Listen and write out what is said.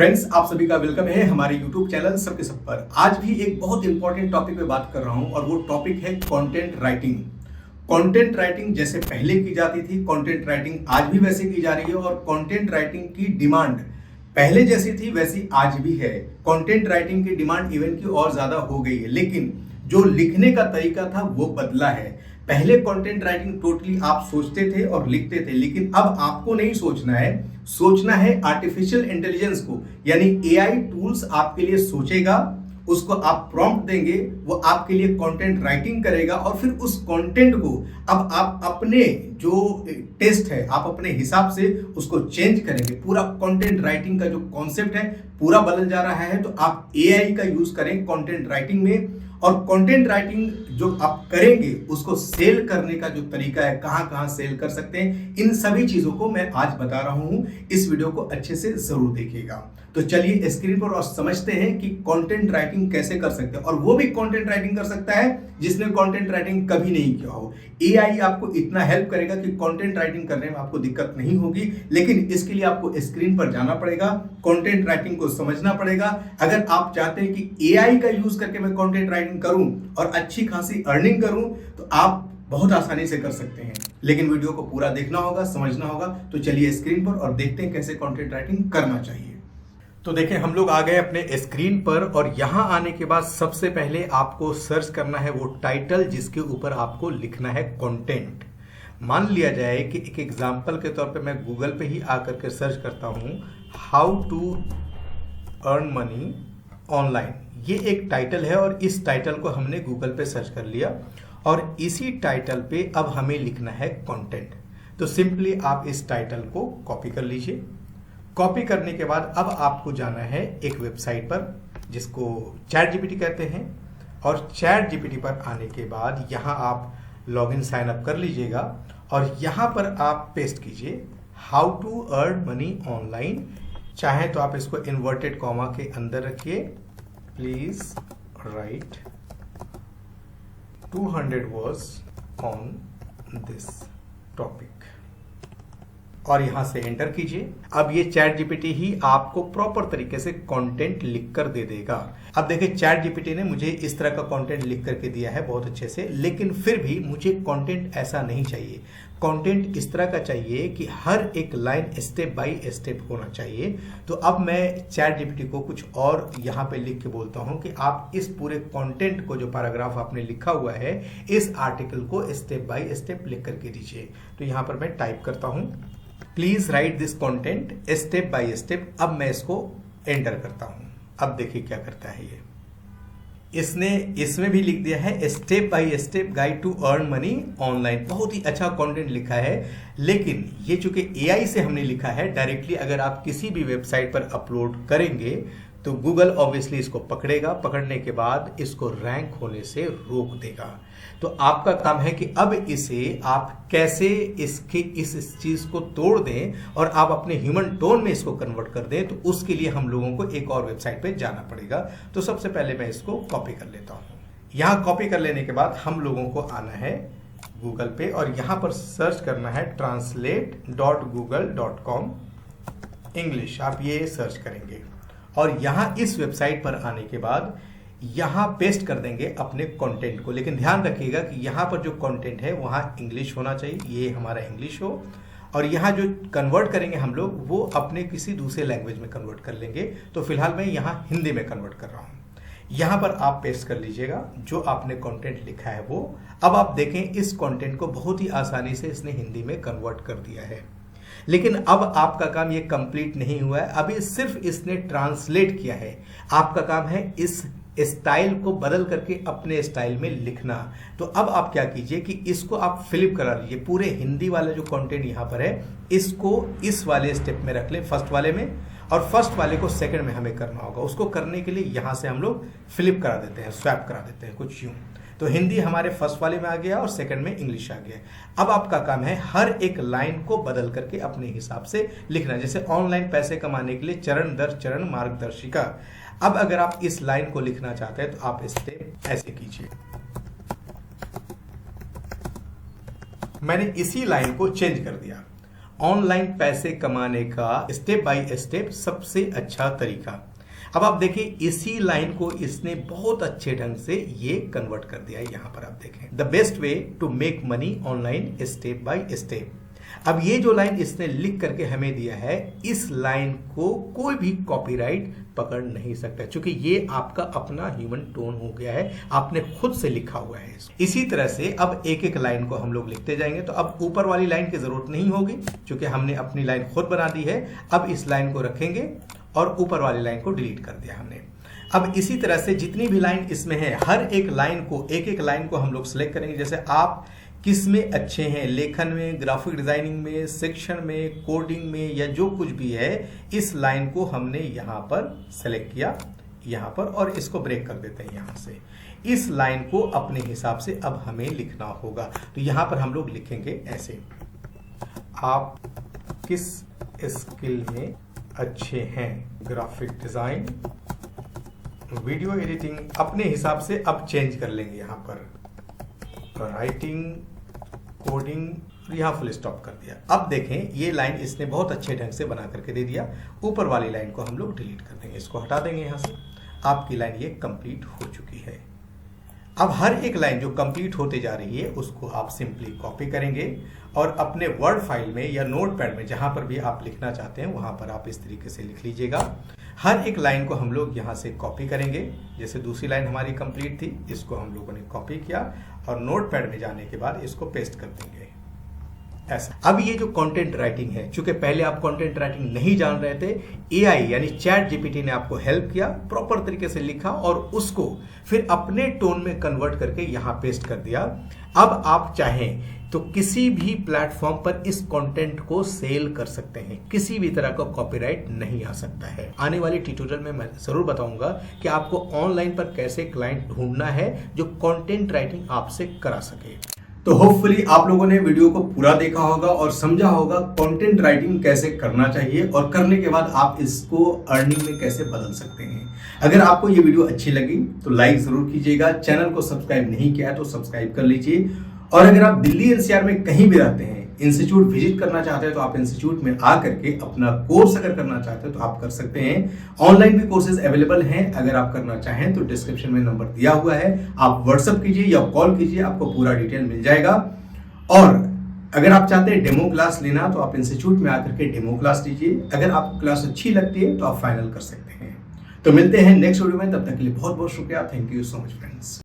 Friends, आप सभी का वेलकम है हमारे YouTube चैनल सबके सब पर। आज भी एक बहुत इंपॉर्टेंट टॉपिक पे बात कर रहा हूं और वो टॉपिक है कंटेंट राइटिंग। कंटेंट राइटिंग जैसे पहले की जाती थी, कंटेंट राइटिंग आज भी वैसे की जा रही है और कंटेंट राइटिंग की डिमांड पहले जैसी थी वैसी आज भी है। कंटेंट राइटिंग की डिमांड इवन की और ज्यादा हो गई है, लेकिन जो लिखने का तरीका था वो बदला है। पहले कंटेंट राइटिंग टोटली आप सोचते थे और लिखते थे, लेकिन अब आपको नहीं सोचना है, सोचना है आर्टिफिशियल इंटेलिजेंस को, यानी एआई टूल्स आपके लिए सोचेगा, उसको आप प्रॉम्प्ट देंगे, वो आपके लिए कंटेंट राइटिंग करेगा और फिर उस कंटेंट को अब आप अपने जो टेस्ट है आप अपने हिसाब से उसको चेंज करेंगे। पूरा कंटेंट राइटिंग का जो कॉन्सेप्ट है पूरा बदल जा रहा है। तो आप एआई का यूज करें कंटेंट राइटिंग में, और कंटेंट राइटिंग जो आप करेंगे उसको सेल करने का जो तरीका है, कहां कहां सेल कर सकते हैं, इन सभी चीजों को मैं आज बता रहा हूं। इस वीडियो को अच्छे से जरूर देखिएगा। तो चलिए स्क्रीन पर और समझते हैं कि कंटेंट राइटिंग कैसे कर सकते हैं, और वो भी कंटेंट राइटिंग कर सकता है जिसने कंटेंट राइटिंग कभी नहीं किया हो। एआई आपको इतना हेल्प करेगा कि कंटेंट राइटिंग करने में आपको दिक्कत नहीं होगी, लेकिन इसके लिए आपको स्क्रीन पर जाना पड़ेगा, कंटेंट राइटिंग को समझना पड़ेगा। अगर आप चाहते हैं कि एआई का यूज करके मैं कंटेंट राइटिंग करूं और अच्छी खासी अर्निंग करूं, तो आप बहुत आसानी से कर सकते हैं, लेकिन वीडियो को पूरा देखना होगा, समझना होगा। तो चलिए स्क्रीन पर और देखते हैं कैसे कंटेंट राइटिंग करना चाहिए। तो देखें, हम लोग आ गए अपने स्क्रीन पर और यहां आने के बाद सबसे पहले आपको सर्च करना है वो टाइटल जिसके ऊपर आपको लिखना है कंटेंट। मान लिया जाए कि एक एग्जांपल के तौर पे मैं गूगल पे ही आकर के सर्च करता हूं how to earn money online. ये एक टाइटल है और इस टाइटल को हमने गूगल पे सर्च कर लिया और इसी टाइटल पे अब हमें लिखना है कंटेंट। तो सिंपली आप इस टाइटल को कॉपी कर लीजिए। कॉपी करने के बाद अब आपको जाना है एक वेबसाइट पर जिसको चैट जीपीटी कहते हैं, और चैट जीपीटी पर आने के बाद यहाँ आप लॉगिन साइन अप कर लीजिएगा और यहाँ पर आप पेस्ट कीजिए how to earn money online. चाहे तो आप इसको इन्वर्टेड कॉमा के अंदर रखिए, please write 200 words on this topic, और यहां से एंटर कीजिए। अब ये चैट जीपीटी ही आपको प्रॉपर तरीके से कंटेंट लिख कर दे देगा। अब देखिए, चैट जीपीटी ने मुझे इस तरह का कंटेंट लिख करके दिया है बहुत अच्छे से, लेकिन फिर भी मुझे कंटेंट ऐसा नहीं चाहिए। कंटेंट इस तरह का चाहिए कि हर एक लाइन स्टेप बाय स्टेप होना चाहिए। तो अब मैं चैट जीपीटी को कुछ और यहाँ पे लिख के बोलता हूँ कि आप इस पूरे कंटेंट को, जो पैराग्राफ आपने लिखा हुआ है, इस आर्टिकल को स्टेप बाय स्टेप लिख करके दीजिए। तो यहाँ पर मैं टाइप करता हूँ please right this content step by step. अब मैं इसको एंटर करता हूं। अब देखिए क्या करता है ये। इसने इसमें भी लिख दिया है step by step guide to earn money online. बहुत ही अच्छा कंटेंट लिखा है, लेकिन ये चूंकि एआई से हमने लिखा है, डायरेक्टली अगर आप किसी भी वेबसाइट पर अपलोड करेंगे तो गूगल ऑब्वियसली इसको पकड़ेगा। पकड़ने के बाद इसको रैंक होने से रोक देगा। तो आपका काम है कि अब इसे आप कैसे इस चीज को तोड़ दें और आप अपने ह्यूमन टोन में इसको कन्वर्ट कर दें। तो उसके लिए हम लोगों को एक और वेबसाइट पे जाना पड़ेगा। तो सबसे पहले मैं इसको कॉपी कर लेता हूं। यहां कॉपी कर लेने के बाद हम लोगों को आना है गूगल पे और यहां पर सर्च करना है translate.google.com इंग्लिश। आप ये सर्च करेंगे और यहां इस वेबसाइट पर आने के बाद यहां पेस्ट कर देंगे अपने कंटेंट को। लेकिन ध्यान रखिएगा कि यहां पर जो कंटेंट है वहां इंग्लिश होना चाहिए, ये हमारा इंग्लिश हो, और यहां जो कन्वर्ट करेंगे हम लोग वो अपने किसी दूसरे लैंग्वेज में कन्वर्ट कर लेंगे। तो फिलहाल मैं यहां हिंदी में कन्वर्ट कर रहा हूं। यहां पर आप पेस्ट कर लीजिएगा जो आपने कंटेंट लिखा है वो। अब आप देखें, इस कंटेंट को बहुत ही आसानी से इसने हिंदी में कन्वर्ट कर दिया है। लेकिन अब आपका काम ये कंप्लीट नहीं हुआ है, अभी सिर्फ इसने ट्रांसलेट किया है। आपका काम है इस स्टाइल को बदल करके अपने स्टाइल में लिखना। तो अब आप क्या कीजिए कि इसको आप फ्लिप करा लीजिए। पूरे हिंदी वाला जो कंटेंट यहां पर है इसको इस वाले स्टेप में रख लें, फर्स्ट वाले में, और फर्स्ट वाले को सेकंड में हमें करना होगा। उसको करने के लिए यहां से हम लोग फ्लिप करा देते हैं, स्वैप करा देते हैं कुछ यूं। तो हिंदी हमारे फर्स्ट वाले में आ गया और सेकंड में इंग्लिश आ गया। अब आपका काम है हर एक लाइन को बदल करके अपने हिसाब से लिखना। जैसे ऑनलाइन पैसे कमाने के लिए चरण दर चरण मार्गदर्शिका। अब अगर आप इस लाइन को लिखना चाहते हैं तो आप स्टेप ऐसे कीजिए। मैंने इसी लाइन को चेंज कर दिया। ऑनलाइन पैसे कमाने का स्टेप बाय स्टेप सबसे अच्छा तरीका। अब आप देखिए इसी लाइन को इसने बहुत अच्छे ढंग से ये कन्वर्ट कर दिया है। यहां पर आप देखें the best way to make money online step by step. अब ये जो लाइन इसने लिख करके हमें दिया है, इस लाइन को कोई भी कॉपीराइट पकड़ नहीं सकता, क्योंकि ये आपका अपना ह्यूमन टोन हो गया है, आपने खुद से लिखा हुआ है। इसी तरह से अब एक एक लाइन को हम लोग लिखते जाएंगे। तो अब ऊपर वाली लाइन की जरूरत नहीं होगी, क्योंकि हमने अपनी लाइन खुद बना दी है। अब इस लाइन को रखेंगे और ऊपर वाली लाइन को डिलीट कर दिया हमने। अब इसी तरह से जितनी भी लाइन इसमें है, हर एक लाइन को एक एक लाइन को हम लोग सिलेक्ट करेंगे। जैसे आप किस में अच्छे हैं, लेखन में, ग्राफिक डिजाइनिंग में, शिक्षण में, कोडिंग में, या जो कुछ भी है, इस लाइन को हमने यहां पर सेलेक्ट किया यहां पर, और इसको ब्रेक कर देते हैं यहां से। इस लाइन को अपने हिसाब से अब हमें लिखना होगा। तो यहां पर हम लोग लिखेंगे ऐसे, आप किस स्किल में अच्छे हैं, ग्राफिक डिजाइन, वीडियो एडिटिंग, अपने हिसाब से अब चेंज कर लेंगे यहां पर, राइटिंग, कोडिंग, यहां फुल स्टॉप कर दिया। अब देखें ये लाइन इसने बहुत अच्छे ढंग से बना करके दे दिया। ऊपर वाली लाइन को हम लोग डिलीट कर देंगे, इसको हटा देंगे यहां से। आपकी लाइन ये कंप्लीट हो चुकी है। अब हर एक लाइन जो कंप्लीट होते जा रही है उसको आप सिंपली कॉपी करेंगे और अपने वर्ड फाइल में या नोटपैड में जहां पर भी आप लिखना चाहते हैं वहां पर आप इस तरीके से लिख लीजिएगा। हर एक लाइन को हम लोग यहां से कॉपी करेंगे। जैसे दूसरी लाइन हमारी कंप्लीट थी, इसको हम लोगों ने कॉपी किया और नोटपैड में जाने के बाद इसको पेस्ट कर देंगे ऐसा। अब ये जो कंटेंट राइटिंग है, चूंकि पहले आप कंटेंट राइटिंग नहीं जान रहे थे, एआई यानी चैट जीपीटी ने आपको हेल्प किया, प्रॉपर तरीके से लिखा और उसको फिर अपने टोन में कन्वर्ट करके यहां पेस्ट कर दिया। अब आप चाहें तो किसी भी प्लेटफॉर्म पर इस कंटेंट को सेल कर सकते हैं, किसी भी तरह का कॉपीराइट नहीं आ सकता है। आने वाले ट्यूटोरियल में मैं जरूर बताऊंगा कि आपको ऑनलाइन पर कैसे क्लाइंट ढूंढना है जो कंटेंट राइटिंग आपसे करा सके। तो होपफुली आप लोगों ने वीडियो को पूरा देखा होगा और समझा होगा कंटेंट राइटिंग कैसे करना चाहिए और करने के बाद आप इसको अर्निंग में कैसे बदल सकते हैं। अगर आपको ये वीडियो अच्छी लगी तो लाइक जरूर कीजिएगा, चैनल को सब्सक्राइब नहीं किया है तो सब्सक्राइब कर लीजिए। और अगर आप दिल्ली एनसीआर में कहीं भी रहते हैं, इंस्टीट्यूट विजिट करना चाहते हैं तो आप इंस्टीट्यूट में आकर के अपना कोर्स अगर करना चाहते हैं तो आप कर सकते हैं। ऑनलाइन भी कोर्सेज अवेलेबल हैं, अगर आप करना चाहें तो डिस्क्रिप्शन में नंबर दिया हुआ है, आप व्हाट्सएप कीजिए या कॉल कीजिए, आपको पूरा डिटेल मिल जाएगा। और अगर आप चाहते हैं डेमो क्लास लेना तो आप इंस्टीट्यूट में आकर के डेमो क्लास लीजिए। अगर आपको क्लास अच्छी लगती है तो आप फाइनल कर सकते हैं। तो मिलते हैं नेक्स्ट वीडियो में, तब तक के लिए बहुत बहुत शुक्रिया। Thank you so much friends.